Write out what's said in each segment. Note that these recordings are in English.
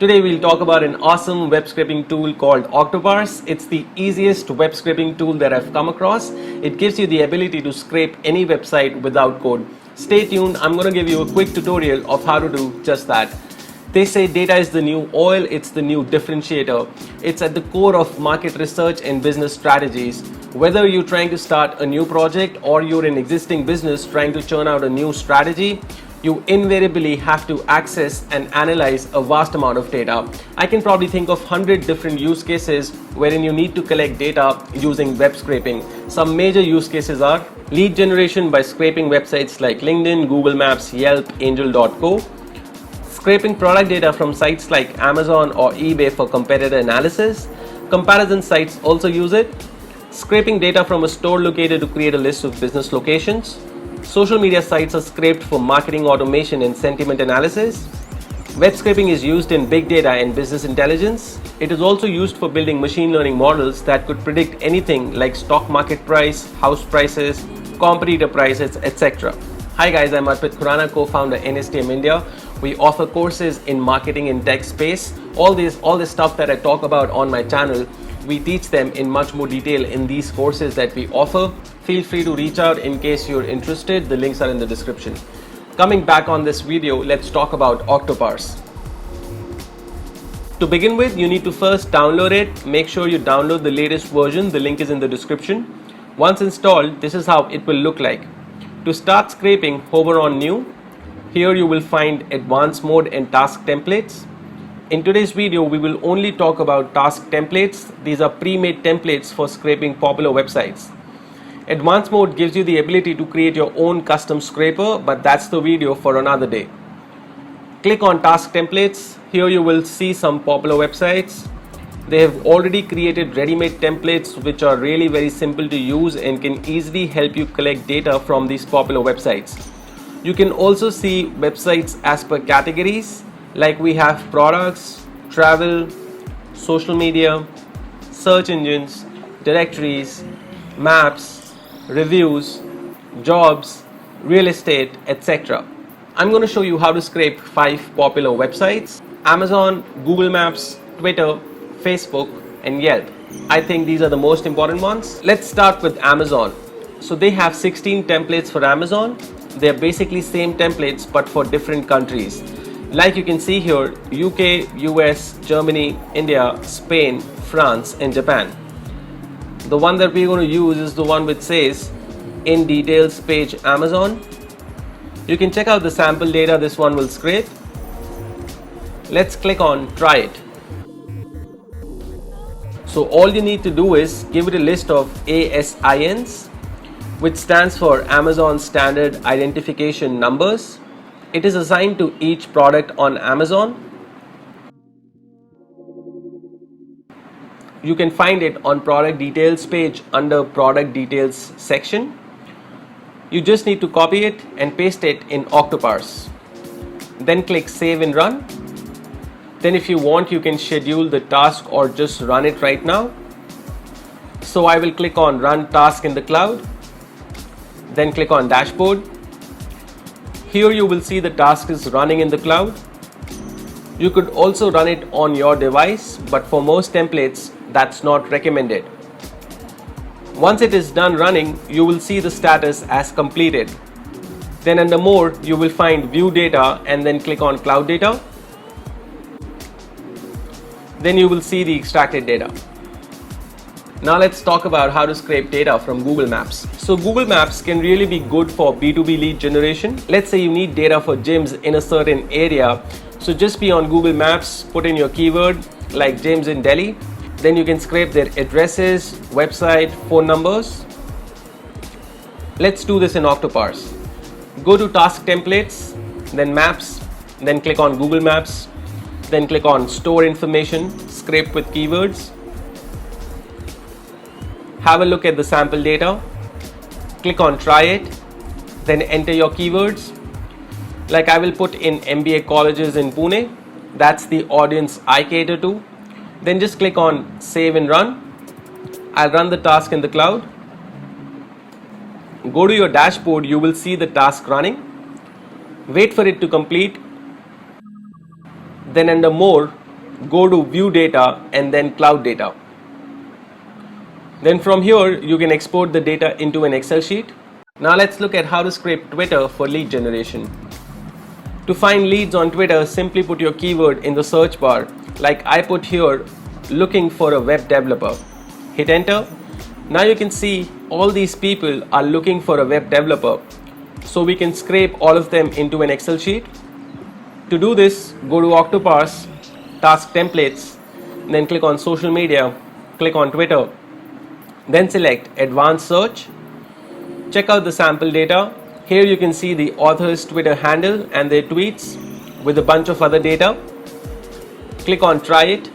Today we'll talk about an awesome web scraping tool called Octoparse. It's the easiest web scraping tool that I've come across. It gives you the ability to scrape any website without code. Stay tuned, I'm going to give you a quick tutorial of how to do just that. They say data is the new oil, it's the new differentiator. It's at the core of market research and business strategies. Whether you're trying to start a new project or you're an existing business trying to churn out a new strategy, you invariably have to access and analyze a vast amount of data. I can probably think of 100 different use cases wherein you need to collect data using web scraping. Some major use cases are lead generation by scraping websites like LinkedIn, Google Maps, Yelp, Angel.co, scraping product data from sites like Amazon or eBay for competitor analysis. Comparison sites also use it. Scraping data from a store locator to create a list of business locations. Social media sites are scraped for marketing automation and sentiment analysis. Web scraping is used in big data and business intelligence. It is also used for building machine learning models that could predict anything like stock market price, house prices, competitor prices, etc. Hi guys, I'm Arpit Khurana, co-founder NSTM India. We offer courses in marketing and tech space. All this stuff that I talk about on my channel, we teach them in much more detail in these courses that we offer. Feel free to reach out in case you're interested. The links are in the description. Coming back on this video, let's talk about Octoparse. To begin with, you need to first download it. Make sure you download the latest version. The link is in the description. Once installed, this is how it will look like. To start scraping, hover on New. Here you will find Advanced Mode and Task Templates. In today's video, we will only talk about task templates. These are pre-made templates for scraping popular websites. Advanced Mode gives you the ability to create your own custom scraper, but that's the video for another day. Click on Task Templates. Here you will see some popular websites. They have already created ready-made templates which are really very simple to use and can easily help you collect data from these popular websites. You can also see websites as per categories, like we have products, travel, social media, search engines, directories, maps, reviews, jobs, real estate, etc. I'm going to show you how to scrape 5 popular websites: Amazon, Google Maps, Twitter, Facebook, and Yelp. I think these are the most important ones. Let's start with Amazon. So they have 16 templates for Amazon. They're basically same templates but for different countries. Like you can see here, UK, US, Germany, India, Spain, France, and Japan. The one that we're going to use is the one which says in details page Amazon. You can check out the sample data this one will scrape. Let's click on try it. So all you need to do is give it a list of ASINs, which stands for Amazon Standard Identification Numbers. It is assigned to each product on Amazon. You can find it on product details page under product details section. You just need to copy it and paste it in Octoparse. Then click save and run. Then if you want, you can schedule the task or just run it right now. So I will click on run task in the cloud. Then click on dashboard. Here you will see the task is running in the cloud. You could also run it on your device, but for most templates, that's not recommended. Once it is done running, you will see the status as completed. Then under more, you will find view data and then click on cloud data. Then you will see the extracted data. Now let's talk about how to scrape data from Google Maps. So Google Maps can really be good for B2B lead generation. Let's say you need data for gyms in a certain area. So just be on Google Maps, put in your keyword like gyms in Delhi. Then you can scrape their addresses, website, phone numbers. Let's do this in Octoparse. Go to task templates, then maps, then click on Google Maps, then click on store information, scrape with keywords. Have a look at the sample data. Click on try it, then enter your keywords. Like I will put in MBA colleges in Pune. That's the audience I cater to. Then just click on save and run. I'll run the task in the cloud. Go to your dashboard, you will see the task running. Wait for it to complete. Then under more, go to view data and then cloud data. Then from here you can export the data into an Excel sheet. Now let's look at how to scrape Twitter for lead generation. To find leads on Twitter, simply put your keyword in the search bar, like I put here, looking for a web developer. Hit enter. Now you can see all these people are looking for a web developer. So we can scrape all of them into an Excel sheet. To do this, go to Octoparse, Task Templates, then click on Social Media, click on Twitter, then select Advanced Search. Check out the sample data. Here you can see the author's Twitter handle and their tweets with a bunch of other data. Click on Try It.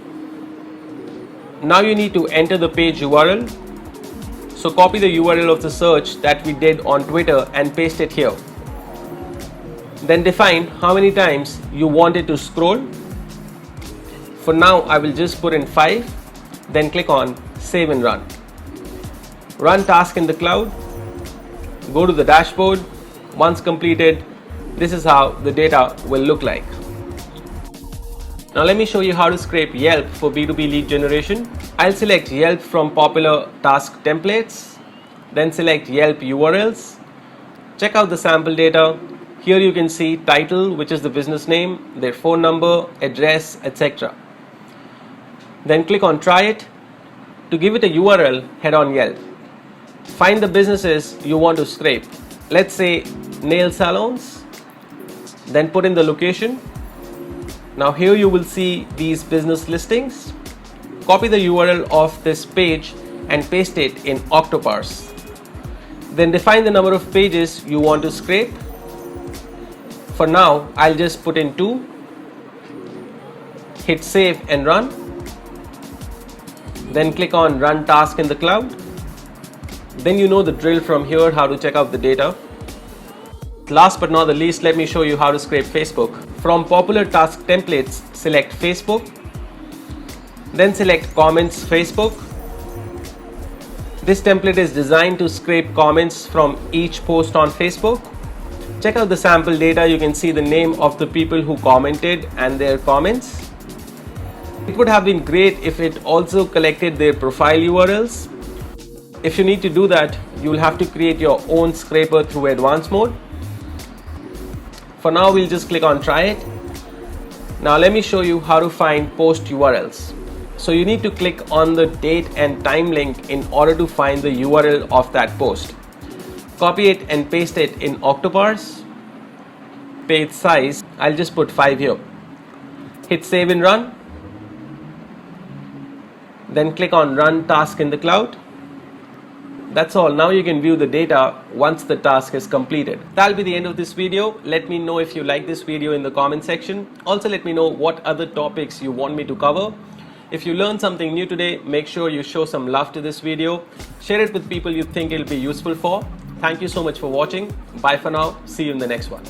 Now you need to enter the page URL. So copy the URL of the search that we did on Twitter and paste it here. Then define how many times you want it to scroll. For now, I will just put in 5. Then click on Save and Run. Run task in the cloud. Go to the dashboard. Once completed, this is how the data will look like. Now let me show you how to scrape Yelp for B2B lead generation. I'll select Yelp from popular task templates, then select Yelp URLs. Check out the sample data. Here you can see title, which is the business name, their phone number, address, etc. Then click on Try It. To give it a URL, head on Yelp. Find the businesses you want to scrape. Let's say nail salons. Then put in the location. Now here you will see these business listings. Copy the URL of this page and paste it in Octoparse. Then define the number of pages you want to scrape. For now, I'll just put in 2. Hit save and run. Then click on Run Task in the cloud. Then you know the drill from here, how to check out the data. Last but not the least, let me show you how to scrape Facebook. From popular task templates, select Facebook. Then select Comments Facebook. This template is designed to scrape comments from each post on Facebook. Check out the sample data. You can see the name of the people who commented and their comments. It would have been great if it also collected their profile URLs. If you need to do that, you will have to create your own scraper through advanced mode. For now, we'll just click on Try It. Now let me show you how to find post URLs. So you need to click on the date and time link in order to find the URL of that post. Copy it and paste it in Octoparse. Page size, I'll just put 5 here. Hit save and run. Then click on Run Task in the cloud. That's all. Now you can view the data once the task is completed. That'll be the end of this video. Let me know if you like this video in the comment section. Also let me know what other topics you want me to cover. If you learned something new today, make sure you show some love to this video. Share it with people you think it'll be useful for. Thank you so much for watching. Bye for now. See you in the next one.